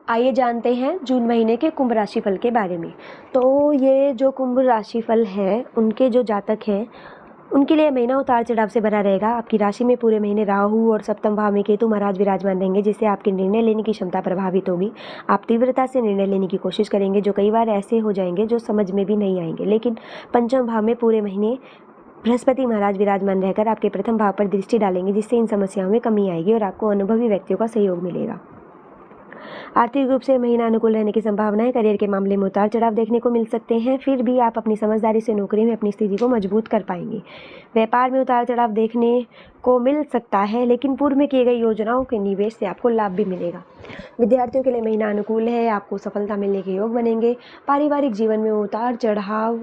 आइए जानते हैं जून महीने के कुंभ राशिफल के बारे में। तो ये जो कुंभ राशिफल है, उनके जो जातक हैं उनके लिए महीना उतार चढ़ाव से भरा रहेगा। आपकी राशि में पूरे महीने राहु और सप्तम भाव में केतु महाराज विराजमान रहेंगे, जिससे आपके निर्णय लेने की क्षमता प्रभावित होगी। आप तीव्रता से निर्णय लेने की कोशिश करेंगे, जो कई बार ऐसे हो जाएंगे जो समझ में भी नहीं आएंगे। लेकिन पंचम भाव में पूरे महीने बृहस्पति महाराज विराजमान रहकर आपके प्रथम भाव पर दृष्टि डालेंगे, जिससे इन समस्याओं में कमी आएगी और आपको अनुभवी व्यक्तियों का सहयोग मिलेगा। आर्थिक रूप से महीना अनुकूल रहने की संभावना है। करियर के मामले में उतार चढ़ाव देखने को मिल सकते हैं, फिर भी आप अपनी समझदारी से नौकरी में अपनी स्थिति को मजबूत कर पाएंगे। व्यापार में उतार चढ़ाव देखने को मिल सकता है, लेकिन पूर्व में किए गए योजनाओं के निवेश से आपको लाभ भी मिलेगा। विद्यार्थियों के लिए महीना अनुकूल है, आपको सफलता मिलने के योग बनेंगे। पारिवारिक जीवन में उतार चढ़ाव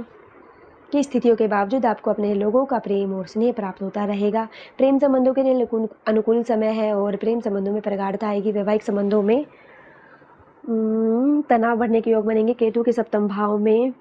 की स्थितियों के बावजूद आपको अपने लोगों का प्रेम और स्नेह प्राप्त होता रहेगा। प्रेम संबंधों के लिए अनुकूल समय है और प्रेम संबंधों में प्रगाढ़ता आएगी। वैवाहिक संबंधों में तनाव बढ़ने के योग बनेंगे। केतु के सप्तम भाव में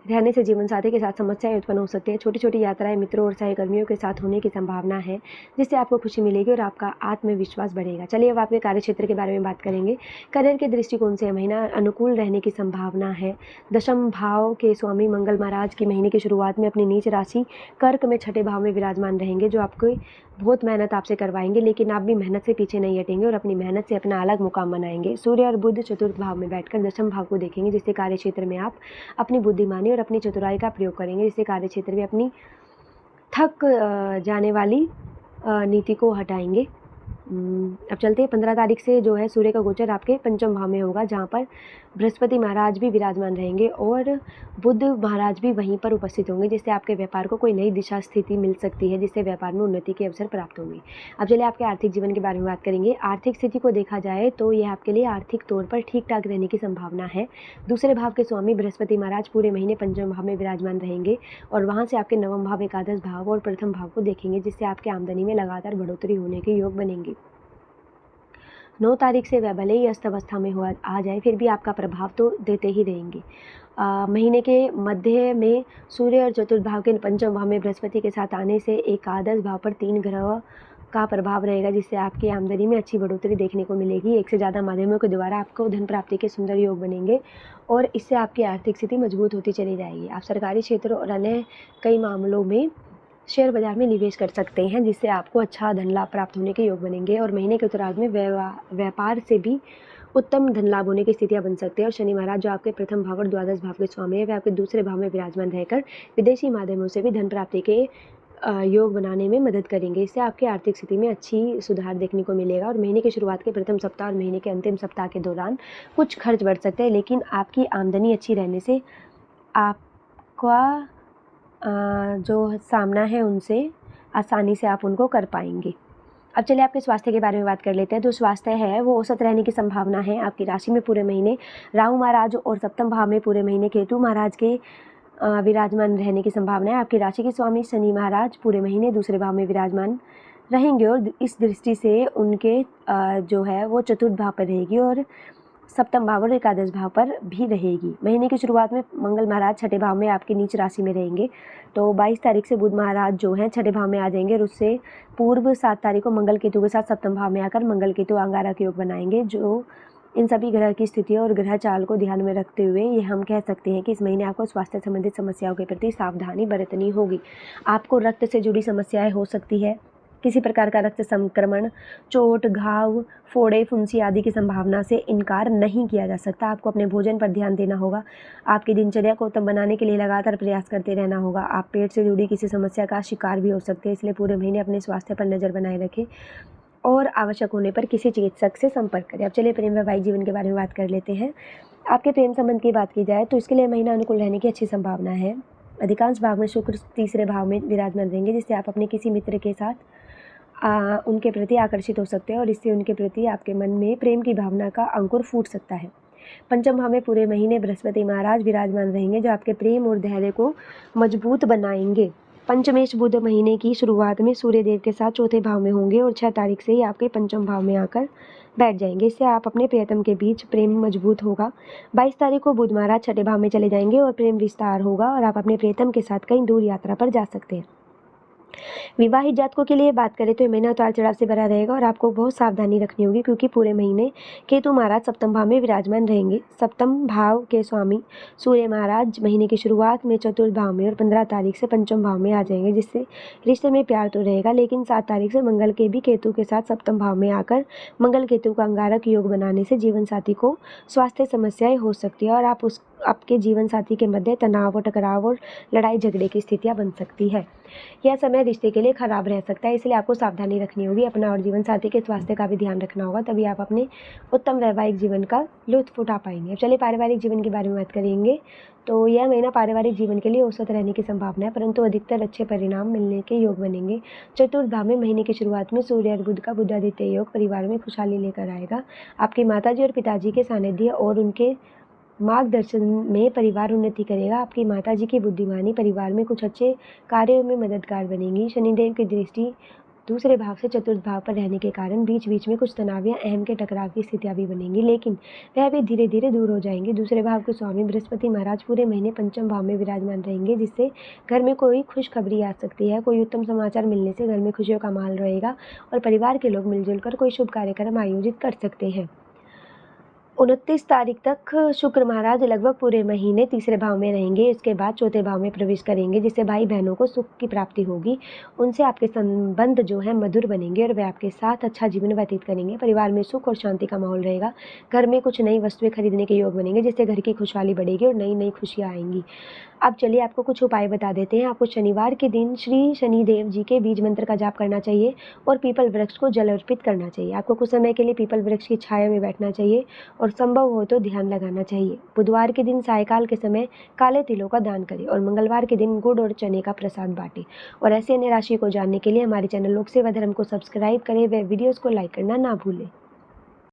रहने से जीवन साथी के साथ समस्याएं उत्पन्न हो सकती है। छोटी छोटी यात्राएं मित्रों और सहकर्मियों के साथ होने की संभावना है, जिससे आपको खुशी मिलेगी और आपका आत्मविश्वास बढ़ेगा। चलिए अब आपके कार्यक्षेत्र के बारे में बात करेंगे। करियर के दृष्टिकोण से महीना अनुकूल रहने की संभावना है। दशम भाव के स्वामी मंगल महाराज की महीने की शुरुआत में अपनी नीच राशि कर्क में छठे भाव में विराजमान रहेंगे, जो आपको बहुत मेहनत आपसे करवाएंगे, लेकिन आप भी मेहनत से पीछे नहीं हटेंगे और अपनी मेहनत से अपना अलग मुकाम बनाएंगे। सूर्य और बुध चतुर्थ भाव में बैठकर दशम भाव को देखेंगे, जिससे कार्यक्षेत्र में आप अपनी बुद्धिमानी और अपनी चतुराई का प्रयोग करेंगे, जिससे कार्यक्षेत्र में अपनी थक जाने वाली नीति को हटाएंगे। अब चलते हैं 15 तारीख से जो है सूर्य का गोचर आपके पंचम भाव में होगा, जहाँ पर बृहस्पति महाराज भी विराजमान रहेंगे और बुध महाराज भी वहीं पर उपस्थित होंगे, जिससे आपके व्यापार को कोई नई दिशा स्थिति मिल सकती है, जिससे व्यापार में उन्नति के अवसर प्राप्त होंगे। अब चलिए आपके आर्थिक जीवन के बारे में बात करेंगे। आर्थिक स्थिति को देखा जाए तो यह आपके लिए आर्थिक तौर पर ठीक ठाक रहने की संभावना है। दूसरे भाव के स्वामी बृहस्पति महाराज पूरे महीने पंचम भाव में विराजमान रहेंगे और वहाँ से आपके नवम भाव, एकादश भाव और प्रथम भाव को देखेंगे, जिससे आपके आमदनी में लगातार बढ़ोतरी होने के योग बनेंगे। 9 तारीख से वह भले ही अस्त अवस्था में हुआ आ जाए, फिर भी आपका प्रभाव तो देते ही रहेंगे। महीने के मध्य में सूर्य और चतुर्थ भाव के पंचम भाव में बृहस्पति के साथ आने से एकादश भाव पर 3 ग्रह का प्रभाव रहेगा, जिससे आपकी आमदनी में अच्छी बढ़ोतरी देखने को मिलेगी। एक से ज़्यादा माध्यमों के द्वारा आपको धन प्राप्ति के सुंदर योग बनेंगे और इससे आपकी आर्थिक स्थिति मजबूत होती चली जाएगी। आप सरकारी क्षेत्र और अन्य कई मामलों में शेयर बाजार में निवेश कर सकते हैं, जिससे आपको अच्छा धन लाभ प्राप्त होने के योग बनेंगे और महीने के उत्तरार्ध में व्यापार से भी उत्तम धन लाभ होने की स्थितियां बन सकती है। और शनि महाराज जो आपके प्रथम भाव और द्वादश भाव के स्वामी है, वे आपके दूसरे भाव में विराजमान रहकर विदेशी माध्यमों से भी धन प्राप्ति के योग बनाने में मदद करेंगे। इससे आपकी आर्थिक स्थिति में अच्छी सुधार देखने को मिलेगा और महीने की शुरुआत के प्रथम सप्ताह और महीने के अंतिम सप्ताह के दौरान कुछ खर्च बढ़ सकते हैं, लेकिन आपकी आमदनी अच्छी रहने से आपका जो सामना है उनसे आसानी से आप उनको कर पाएंगे। अब चलिए आपके स्वास्थ्य के बारे में बात कर लेते हैं। जो स्वास्थ्य है वो औसत रहने की संभावना है। आपकी राशि में पूरे महीने राहु महाराज और सप्तम भाव में पूरे महीने केतु महाराज के विराजमान रहने की संभावना है। आपकी राशि के स्वामी शनि महाराज पूरे महीने दूसरे भाव में विराजमान रहेंगे और इस दृष्टि से उनके जो है वो चतुर्थ भाव पर रहेगी और सप्तम भाव और एकादश भाव पर भी रहेगी। महीने की शुरुआत में मंगल महाराज छठे भाव में आपकी नीच राशि में रहेंगे। तो 22 तारीख से बुध महाराज जो हैं छठे भाव में आ जाएंगे और उससे पूर्व 7 तारीख को मंगल केतु के साथ सप्तम भाव में आकर मंगल केतु अंगारक योग बनाएंगे। जो इन सभी ग्रह की स्थितियों और ग्रह चाल को ध्यान में रखते हुए ये हम कह सकते हैं कि इस महीने आपको स्वास्थ्य संबंधित समस्याओं के प्रति सावधानी बरतनी होगी। आपको रक्त से जुड़ी समस्याएं हो सकती है। किसी प्रकार का रक्त संक्रमण, चोट, घाव, फोड़े, फुंसी आदि की संभावना से इनकार नहीं किया जा सकता। आपको अपने भोजन पर ध्यान देना होगा। आपकी दिनचर्या को उत्तम बनाने के लिए लगातार प्रयास करते रहना होगा। आप पेट से जुड़ी किसी समस्या का शिकार भी हो सकते हैं, इसलिए पूरे महीने अपने स्वास्थ्य पर नज़र बनाए रखें और आवश्यक होने पर किसी चिकित्सक से संपर्क करें। अब चलिए प्रेम वैवाहिक जीवन के बारे में बात कर लेते हैं। आपके प्रेम संबंध की बात की जाए तो इसके लिए महीना अनुकूल रहने की अच्छी संभावना है। अधिकांश भाग में शुक्र तीसरे भाव में विराजमान रहेंगे, जिससे आप अपने किसी मित्र के साथ उनके प्रति आकर्षित हो सकते हैं और इससे उनके प्रति आपके मन में प्रेम की भावना का अंकुर फूट सकता है। पंचम भाव में पूरे महीने बृहस्पति महाराज विराजमान रहेंगे, जो आपके प्रेम और धैर्य को मजबूत बनाएंगे। पंचमेश बुध महीने की शुरुआत में सूर्य देव के साथ चौथे भाव में होंगे और 6 तारीख से ही आपके पंचम भाव में आकर बैठ जाएंगे। इससे आप अपने प्रियतम के बीच प्रेम मजबूत होगा। 22 तारीख को बुध महाराज छठे भाव में चले जाएंगे और प्रेम विस्तार होगा और आप अपने प्रियतम के साथ कहीं दूर यात्रा पर जा सकते हैं। विवाहित जातकों के लिए बात करें तो ये महीना उतार चढ़ाव से भरा रहेगा और आपको बहुत सावधानी रखनी होगी, क्योंकि पूरे महीने केतु महाराज सप्तम भाव में विराजमान रहेंगे। सप्तम भाव के स्वामी सूर्य महाराज महीने की शुरुआत में चतुर्थ भाव में और 15 तारीख से पंचम भाव में आ जाएंगे, जिससे रिश्ते में प्यार तो रहेगा, लेकिन 7 तारीख से मंगल के भी केतु के साथ सप्तम भाव में आकर मंगल केतु का अंगारक योग बनाने से जीवन साथी को स्वास्थ्य समस्याएं हो सकती है और आपके जीवन साथी के मध्य तनाव और टकराव और लड़ाई झगड़े की स्थितियां बन सकती है। यह समय रिश्ते के लिए खराब रह सकता है, इसलिए आपको सावधानी रखनी होगी। अपना और जीवन साथी के स्वास्थ्य का भी ध्यान रखना होगा, तभी आप अपने उत्तम वैवाहिक जीवन का लुत्फ उठा पाएंगे। अब चलिए पारिवारिक जीवन के बारे में बात करेंगे। तो यह महीना पारिवारिक जीवन के लिए औसत रहने की संभावना है, परंतु अधिकतर अच्छे परिणाम मिलने के योग बनेंगे। चतुर्थ भाव में महीने की शुरुआत में सूर्य और बुध का बुधादित्य योग परिवार में खुशहाली लेकर आएगा। आपकी माताजी और पिताजी के सानिध्य और उनके मार्गदर्शन में परिवार उन्नति करेगा। आपकी माताजी की बुद्धिमानी परिवार में कुछ अच्छे कार्यों में मददगार बनेगी। शनिदेव की दृष्टि दूसरे भाव से चतुर्थ भाव पर रहने के कारण बीच बीच में कुछ तनाव या अहम के टकराव की स्थितियां भी बनेंगी, लेकिन वह भी धीरे धीरे दूर हो जाएंगे। दूसरे भाव के स्वामी बृहस्पति महाराज पूरे महीने पंचम भाव में विराजमान रहेंगे, जिससे घर में कोई खुशखबरी आ सकती है। कोई उत्तम समाचार मिलने से घर में खुशियों का माहौल रहेगा और परिवार के लोग मिलजुल कर कोई शुभ कार्यक्रम आयोजित कर सकते हैं। 29 तारीख तक शुक्र महाराज लगभग पूरे महीने तीसरे भाव में रहेंगे। इसके बाद चौथे भाव में प्रवेश करेंगे, जिससे भाई बहनों को सुख की प्राप्ति होगी। उनसे आपके संबंध जो है मधुर बनेंगे और वे आपके साथ अच्छा जीवन व्यतीत करेंगे। परिवार में सुख और शांति का माहौल रहेगा। घर में कुछ नई वस्तुएं खरीदने के योग बनेंगे, जिससे घर की खुशहाली बढ़ेगी और नई नई खुशियाँ आएंगी। अब चलिए आपको कुछ उपाय बता देते हैं। आपको शनिवार के दिन श्री शनिदेव जी के बीज मंत्र का जाप करना चाहिए और पीपल वृक्ष को जल अर्पित करना चाहिए। आपको कुछ समय के लिए पीपल वृक्ष की छाया में बैठना चाहिए और संभव हो तो ध्यान लगाना चाहिए। बुधवार के दिन सायकाल के समय काले तिलों का दान करें और मंगलवार के दिन गुड़ और चने का प्रसाद बांटें। और ऐसी अन्य राशि को जानने के लिए हमारे चैनल लोक सेवा धर्म को सब्सक्राइब करें व वीडियोस को लाइक करना ना भूलें।